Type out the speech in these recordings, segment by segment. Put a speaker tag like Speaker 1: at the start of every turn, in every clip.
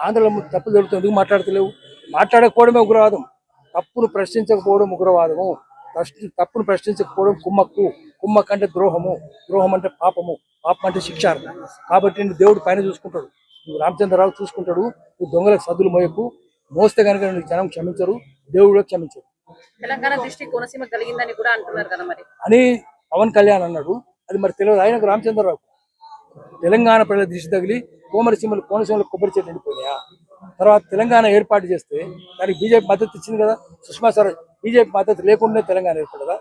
Speaker 1: ఆంధ్రలో తప్పులు జరుగుతుంది, ఎందుకు మాట్లాడతలేవు? మాట్లాడకపోవడమే ఉగ్రవాదం. తప్పును ప్రశ్నించకపోవడం ఉగ్రవాదము. తప్పును ప్రశ్నించకపోవడం కుమ్మక్కు అంటే ద్రోహము, ద్రోహం అంటే పాపము, పాపం అంటే శిక్షార్హం. కాబట్టి దేవుడు పైన చూసుకుంటాడు, నువ్వు రామచంద్రరావు చూసుకుంటాడు. నువ్వు దొంగలకు సద్దులు మోయకు, మోస్తే కనుక జనం క్షమించరు, దేవుడు క్షమించరు.
Speaker 2: తెలంగాణ దృష్టి కోనసీమ కలిగిందని కూడా అంటున్నారు కదా మరి
Speaker 1: అని పవన్ కళ్యాణ్ అన్నాడు. అది మరి తెలియదు ఆయనకు. రామచంద్రరావు తెలంగాణ ప్రజల దృష్టి తగిలి కోనసీమలో కొబ్బరి చెట్లు ఎండిపోయినాయా? తర్వాత తెలంగాణ ఏర్పాటు చేస్తే దానికి బీజేపీ మద్దతు ఇచ్చింది కదా. సుష్మా స్వరాజ్ బీజేపీ మద్దతు లేకుండా తెలంగాణ ఏర్పడదా?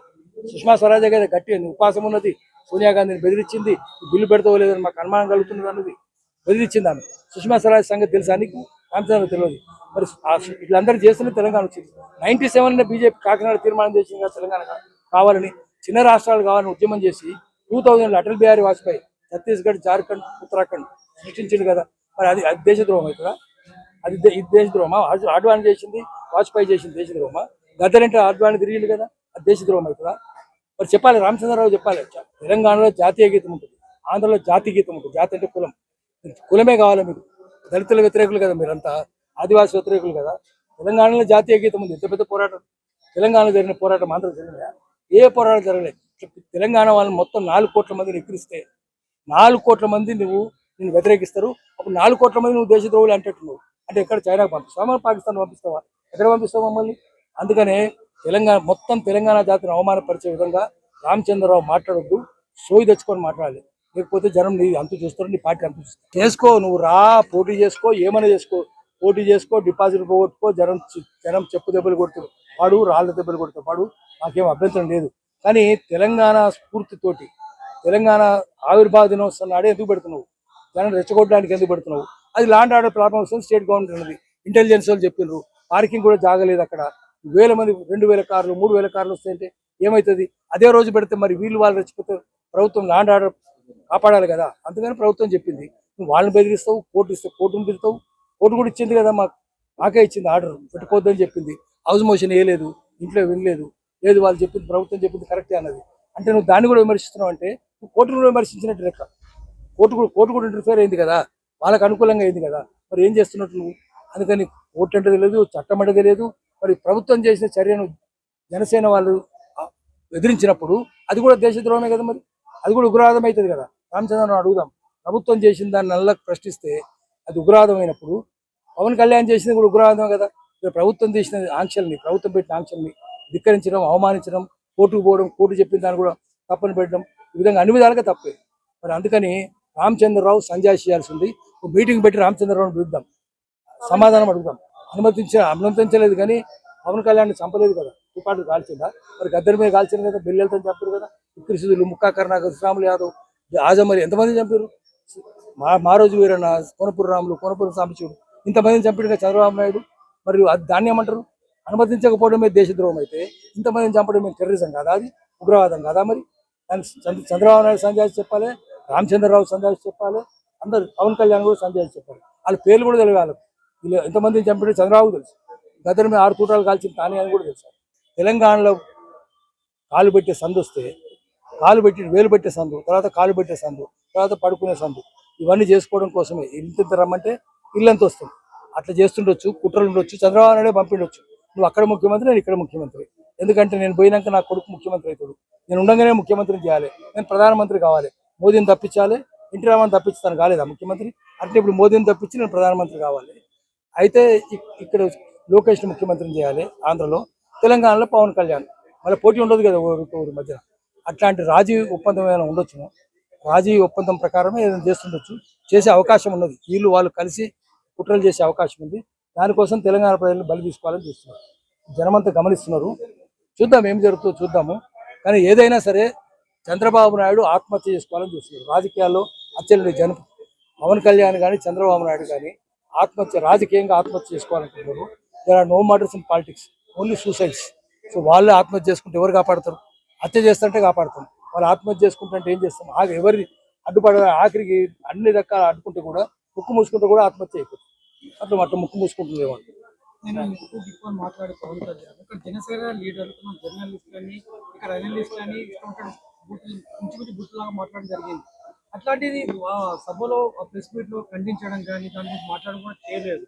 Speaker 1: సుష్మా స్వరాజే కదా గట్టి ఉపాసం ఉన్నది, సోనియా గాంధీని బెదిరించింది, బిల్లు పెడతావో లేదని మాకు అనుమానం కలుగుతున్నది అన్నది బెదిరించింది ఆమె. సుష్మా స్వరాజ్ సంగతి తెలుసా నీకు? రామచంద్ర తెలియదు. మరి వీళ్ళందరూ చేస్తున్న తెలంగాణ వచ్చింది. 97 బీజేపీ కాకినాడ తీర్మానం చేసింది కదా తెలంగాణ కావాలని, చిన్న రాష్ట్రాలు కావాలని ఉద్యమం చేసి 2000 అటల్ బిహారీ వాజ్పేయి ఛత్తీస్గఢ్, జార్ఖండ్, ఉత్తరాఖండ్ సృష్టించింది కదా. మరి అది దేశద్రోహం అవుతుందా? ఇది దేశద్రోహమా? ఆడ్వాణి చేసింది, వాజ్పేయి చేసింది దేశద్రోహమా? గద్దరంటే ఆడ్వాణి తిరిగింది కదా, అది దేశద్రోహం అవుతుందా? మరి చెప్పాలి, రామచంద్రరావు చెప్పాలి. తెలంగాణలో జాతీయ గీతం ఉంటుంది, ఆంధ్రలో జాతీయ గీతం ఉంటుంది. జాతి అంటే కులమే కావాలి మీకు. దళితుల వ్యతిరేకులు కదా మీరంతా, ఆదివాసీ వ్యతిరేకులు కదా. తెలంగాణలో జాతీయ గీతం ఉంది. ఎంత పెద్ద పోరాటం తెలంగాణలో జరిగిన పోరాటం ఆంధ్రలో జరిగినా? ఏ పోరాటం జరగలేదు. తెలంగాణ వాళ్ళని మొత్తం 4 కోట్ల మందిని ఎక్కిరిస్తే 4 కోట్ల మంది నేను వ్యతిరేకిస్తారు. అప్పుడు 4 కోట్ల మంది నువ్వు దేశద్రోహులు అంటట్టు నువ్వు అంటే ఎక్కడ చైనాకు పంపిస్తావా, పాకిస్తాన్ పంపిస్తావా, ఎక్కడ పంపిస్తావు మమ్మల్ని? అందుకనే తెలంగాణ జాతిని అవమానపరిచే విధంగా రామచంద్రరావు మాట్లాడొద్దు, సోయి తెచ్చుకొని మాట్లాడాలి. లేకపోతే జనం నీ అంతు చూస్తారు, నీ పార్టీ అంతు చూస్తారు. చేసుకో, నువ్వు పోటీ చేసుకో, ఏమైనా చేసుకో, పోటీ చేసుకో, డిపాజిట్ పోగొట్టుకో, జనం చెప్పు దెబ్బలు కొడుతారు వాడు, రాళ్ళ దెబ్బలు కొడుతారు వాడు, నాకేం అభ్యంతరం లేదు. కానీ తెలంగాణ స్ఫూర్తితోటి తెలంగాణ ఆవిర్భావ దినోత్సవం నాడే ఎందుకు పెడుతున్నావు? జనం రెచ్చగొట్టడానికి ఎందుకు పెడుతున్నావు? అది ల్యాండ్ ఆర్డర్ ప్రాబ్లం వస్తుంది, స్టేట్ గవర్నమెంట్ ఉన్నది. ఇంటెలిజెన్స్ వాళ్ళు చెప్పినారు, పార్కింగ్ కూడా జాగలేదు అక్కడ. 1000 మంది 2000 కార్లు 3000 కార్లు వస్తాయంటే ఏమవుతుంది? అదే రోజు పెడితే మరి వాళ్ళు రెచ్చిపోతే ప్రభుత్వం ల్యాండ్ ఆర్డర్ కాపాడాలి కదా. అందుకని ప్రభుత్వం చెప్పింది, నువ్వు వాళ్ళని బెదిరిస్తావు, కోర్టును తిరుగుతావు. కోర్టు కూడా ఇచ్చింది కదా, మాకే ఇచ్చింది ఆర్డర్, పెట్టుకోవద్దని చెప్పింది. హౌస్ మోషన్ వేయలేదు, ఇంట్లో వినలేదు. లేదు వాళ్ళు చెప్పింది, ప్రభుత్వం చెప్పింది కరెక్టే అన్నది. అంటే నువ్వు దాన్ని కూడా విమర్శిస్తున్నావు అంటే నువ్వు కోర్టును కూడా విమర్శించినట్టు లెక్క. కోర్టు కూడా ఇంటర్ఫేర్ అయింది కదా, వాళ్ళకు అనుకూలంగా అయింది కదా. మరి ఏం చేస్తున్నట్టు నువ్వు? అందుకని కోర్టు అంటే తెలియదు, చట్టం అంటే తెలియదు. మరి ప్రభుత్వం చేసిన చర్యను జనసేన వాళ్ళు ఎదిరించినప్పుడు అది కూడా దేశద్రోహమే కదా. మరి అది కూడా ఉగ్రవాదం అవుతుంది కదా. రామచంద్రరావు అడుగుదాం, ప్రభుత్వం చేసిన దాన్ని నల్లకి ప్రశ్నిస్తే అది ఉగ్రవాదం అయినప్పుడు పవన్ కళ్యాణ్ చేసింది కూడా ఉగ్రవాదం కదా. ప్రభుత్వం చేసిన ప్రభుత్వం పెట్టిన ఆంక్షల్ని ధిక్కరించడం, అవమానించడం, కోర్టుకు పోవడం, కోర్టు చెప్పిన దాన్ని కూడా తప్పని పెట్టడం, ఈ విధంగా అన్ని విధాలుగా తప్పే. మరి అందుకని రామచంద్రరావు సంజాయిషి చేయాల్సింది. మీటింగ్ పెట్టి రామచంద్రరావుని పిలుద్దాం, సమాధానం అడుగుదాం. అనుమతించలేదు కానీ పవన్ కళ్యాణ్ చంపలేదు కదా, తుపాటు కాల్చిందా? మరి గద్దరి మీద కాల్చింది కదా, బిల్లెలతో చంపారు కదా. ఉక్కిరిసిదులు, ముక్కా కరుణాకర్, శ్రీరాములు యాదవ్, ఆజమరి ఎంతమంది చంపారు? మారోజు వీరన్న, కోనపూర్ రాములు, కోనపూర్ సాంబశివుడు, ఇంతమందిని చంపిన చంద్రబాబు నాయుడు. మరి దాన్ని ఏమంటారు? అనుమతించకపోవడమే దేశద్రోహం అయితే ఇంతమందిని చంపడమే టెర్రరిజం కాదా? అది ఉగ్రవాదం కాదా? మరి చంద్రబాబు నాయుడు సంజాయిషి చెప్పాలి, రామచంద్రరావు సంజాయిషి చెప్పాలి, అందరు పవన్ కళ్యాణ్ కూడా సంజాయిషి చెప్పాలి. వాళ్ళ పేర్లు కూడా తెలియాలి. వీళ్ళు ఎంతమందిని చంపిన చంద్రబాబు తెలుసు, గద్దరి మీద 6 తూటాలు కాల్చింది తానే అని కూడా తెలుసు. తెలంగాణలో కాలు పెట్టే సందు వస్తే వేలు పెట్టే సందు, తర్వాత కాలు పెట్టే సందు, తర్వాత పడుకునే సందు, ఇవన్నీ చేసుకోవడం కోసమే. ఇంత రమ్మంటే ఇల్లంత వస్తుంది. అట్లా చేస్తుండొచ్చు, కుట్రలు ఉండొచ్చు. చంద్రబాబు నాయుడే పంపిండొచ్చు, నువ్వు అక్కడ ముఖ్యమంత్రి, నేను ఇక్కడ ముఖ్యమంత్రి. ఎందుకంటే నేను పోయినాక నా కొడుకు ముఖ్యమంత్రి అవుతాడు, నేను ఉండగానే ముఖ్యమంత్రిని చేయాలి, నేను ప్రధానమంత్రి కావాలి, మోదీని తప్పించాలి. ఎన్టీ రామారావుని తప్పించుతాను కాలేదా ముఖ్యమంత్రి? అంటే ఇప్పుడు మోదీని తప్పించి నేను ప్రధానమంత్రి కావాలి. అయితే ఇక్కడ లోకేష్ని ముఖ్యమంత్రిని చేయాలి ఆంధ్రలో, తెలంగాణలో పవన్ కళ్యాణ్. మళ్ళీ పోటీ ఉండదు కదా ఊరి మధ్య. అట్లాంటి రాజీ ఒప్పందం ఏమైనా ఉండొచ్చు, రాజీ ఒప్పందం ప్రకారమే ఏదైనా చేస్తుండొచ్చు, చేసే అవకాశం ఉన్నది. వాళ్ళు కలిసి కుట్రలు చేసే అవకాశం ఉంది. దానికోసం తెలంగాణ ప్రజలను బలి తీసుకోవాలని చూస్తున్నారు. జనమంతా గమనిస్తున్నారు. చూద్దాం ఏం జరుగుతుందో చూద్దాము. కానీ ఏదైనా సరే చంద్రబాబు నాయుడు ఆత్మహత్య చేసుకోవాలని చూస్తున్నారు. రాజకీయాల్లో అత్యల్ని పవన్ కళ్యాణ్ కానీ చంద్రబాబు నాయుడు కానీ రాజకీయంగా ఆత్మహత్య చేసుకోవాలనుకుంటున్నారు. There are no murders in politics, only suicides. So వాళ్ళే ఆత్మహత్య చేసుకుంటే ఎవరు కాపాడతారు? హత్య చేస్తుంటే కాపాడుతాం, వాళ్ళు ఆత్మహత్య చేసుకుంటుంటే ఏం చేస్తాం? ఎవరి అడ్డుపడ ఆఖరికి అన్ని రకాల అడ్డుకుంటే కూడా, ముక్కు మూసుకుంటే కూడా ఆత్మహత్య అయిపోతుంది. అట్లా ముక్కు మూసుకుంటుంది ఏమో.
Speaker 3: నేను ఎక్కువ మాట్లాడే పవన్ కళ్యాణ్ ఇక్కడ జనసేన లీడర్ జర్నలిస్టులని, ఇక్కడ అనలిస్టులని ఇంచుమించు బుట్టులాగా మాట్లాడడం జరిగింది. అట్లాంటిది సభలో ప్రెస్ మీట్ లో ఖండించడం కానీ దాని గురించి మాట్లాడడం కూడా చేయలేదు.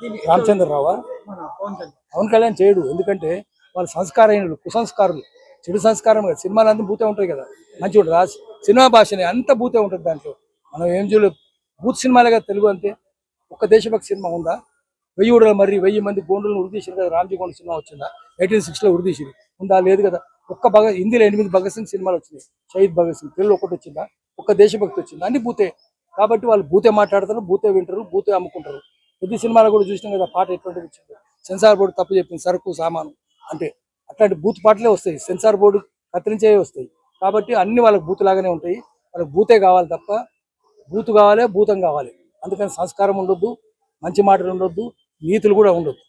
Speaker 3: దీన్ని
Speaker 1: రామచంద్రరావా?
Speaker 3: మన పవన్ కళ్యాణ్
Speaker 1: పవన్ కళ్యాణ్ చేయడు. ఎందుకంటే వాళ్ళు సంస్కారహీనులు, కుసంస్కారులు, చెడు సంస్కారం కదా. సినిమాలు అంతా బూతే ఉంటాయి కదా, మంచిగా ఉంటుంది. సినిమా భాషనే అంత బూతే ఉంటుంది దాంట్లో. మనం ఏం చూడలేదు, బూత్ సినిమాలే కదా తెలుగు. అంతే. ఒక్క దేశభక్తి సినిమా ఉందా? 1000 ఊడల మరి 1000 మంది గోండులను ఉరిదీసారు కదా, రామ్జీ గోండ్ సినిమా వచ్చిందా? 1860లో ఉరిదీసిరు ఉందా? లేదు కదా. హిందీలో 8 భగత్ సింగ్ సినిమాలు వచ్చినాయి. షహీద్ భగత్ సింగ్ తెలుగులో ఒకటి వచ్చిందా? ఒక్క దేశభక్తి వచ్చిందా? అన్ని బూతే. కాబట్టి వాళ్ళు బూతే మాట్లాడతారు, బూతే వింటారు, బూతే అమ్ముకుంటారు. ప్రతి సినిమాలో కూడా చూసినాం కదా, పాట ఎటువంటిది వచ్చింది. సెన్సార్ బోర్డు తప్పు చెప్పింది, సరుకు సామాను అంటే అట్లాంటి బూత్ పాటలే వస్తాయి. సెన్సార్ బోర్డు కత్తిరించే వస్తాయి. కాబట్టి అన్ని వాళ్ళకి బూత్ లాగానే ఉంటాయి. వాళ్ళకి బూతే కావాలి తప్ప బూతు కావాలి, భూతం కావాలి. అందుకని సంస్కారం ఉండొద్దు, మంచి మాటలు ఉండొద్దు, నీతులు కూడా ఉండొద్దు.